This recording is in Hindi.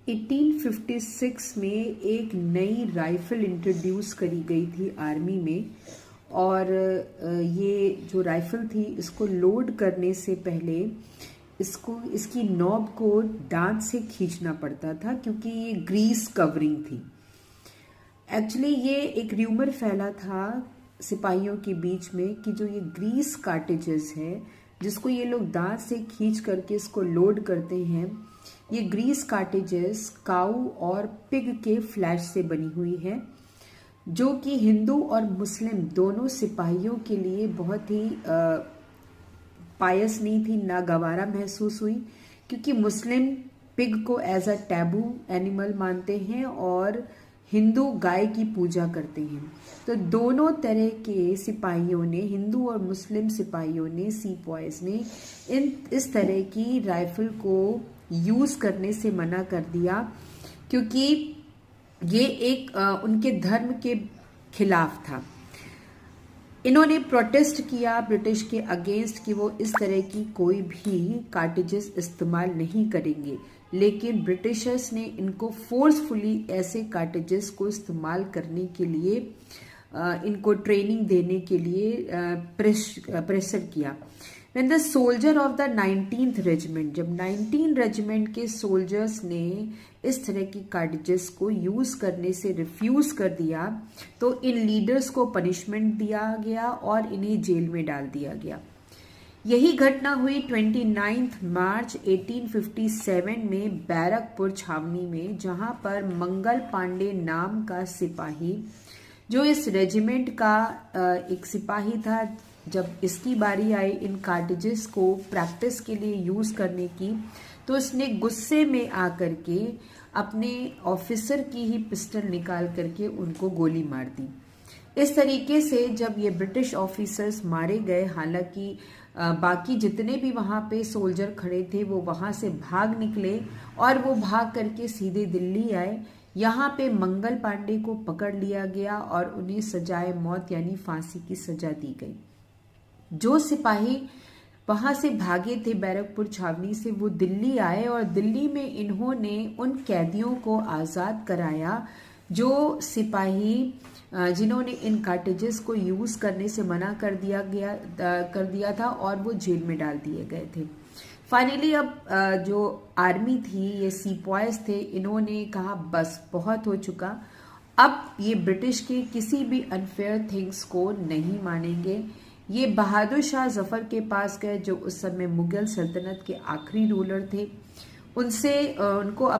1856 में एक नई राइफल इंट्रोड्यूस करी गई थी आर्मी में। और ये जो राइफल थी इसको लोड करने से पहले इसकी नॉब को दांत से खींचना पड़ता था क्योंकि ये ग्रीस कवरिंग थी। एक्चुअली ये एक र्यूमर फैला था सिपाहियों के बीच में कि जो ये ग्रीस कार्टेजेस है जिसको ये लोग दांत से खींच करके इसको लोड करते हैं, ये ग्रीस कार्टेजेस काऊ और पिग के फ्लैश से बनी हुई है, जो कि हिंदू और मुस्लिम दोनों सिपाहियों के लिए बहुत ही पायस नहीं थी, नागवारा महसूस हुई, क्योंकि मुस्लिम पिग को एज अ टैबू एनिमल मानते हैं और हिंदू गाय की पूजा करते हैं। तो दोनों तरह के सिपाहियों ने, हिंदू और मुस्लिम सिपाहियों ने, सीपॉयज ने इस तरह की राइफल को यूज करने से मना कर दिया क्योंकि ये एक उनके धर्म के खिलाफ था। इन्होंने प्रोटेस्ट किया ब्रिटिश के अगेंस्ट कि वो इस तरह की कोई भी कार्टेजेस इस्तेमाल नहीं करेंगे, लेकिन ब्रिटिशर्स ने इनको फोर्सफुली ऐसे कार्टेजेस को इस्तेमाल करने के लिए इनको ट्रेनिंग देने के लिए प्रेशर किया। When the soldier of the 19th regiment, जब 19 रेजिमेंट के सोल्जर्स ने इस तरह की कार्टेजेस को यूज करने से रिफ्यूज कर दिया तो इन लीडर्स को पनिशमेंट दिया गया और इन्हें जेल में डाल दिया गया। यही घटना हुई 29 मार्च 1857 में बैरकपुर छावनी में, जहां पर मंगल पांडे नाम का सिपाही, जो इस रेजिमेंट का एक सिपाही था, जब इसकी बारी आई इन कार्टेजेस को प्रैक्टिस के लिए यूज करने की, तो उसने गुस्से में आकर के अपने ऑफिसर की ही पिस्टल निकाल करके उनको गोली मार दी। इस तरीके से जब ये ब्रिटिश ऑफिसर्स मारे गए, हालांकि बाकी जितने भी वहां पे सोल्जर खड़े थे वो वहां से भाग निकले और वो भाग करके सीधे दिल्ली आए। यहाँ पे मंगल पांडे को पकड़ लिया गया और उन्हें सजाए मौत यानी फांसी की सजा दी गई। जो सिपाही वहां से भागे थे बैरकपुर छावनी से, वो दिल्ली आए और दिल्ली में इन्होंने उन कैदियों को आज़ाद कराया जो सिपाही जिन्होंने इन कार्टेजेस को यूज करने से मना कर दिया था और वो जेल में डाल दिए गए थे। फाइनली अब जो आर्मी थी, ये सीपॉयज थे, इन्होंने कहा बस बहुत हो चुका, अब ये ब्रिटिश के किसी भी अनफेयर थिंग्स को नहीं मानेंगे। ये बहादुर शाह जफर के पास गए जो उस समय मुगल सल्तनत के आखिरी रूलर थे। उनको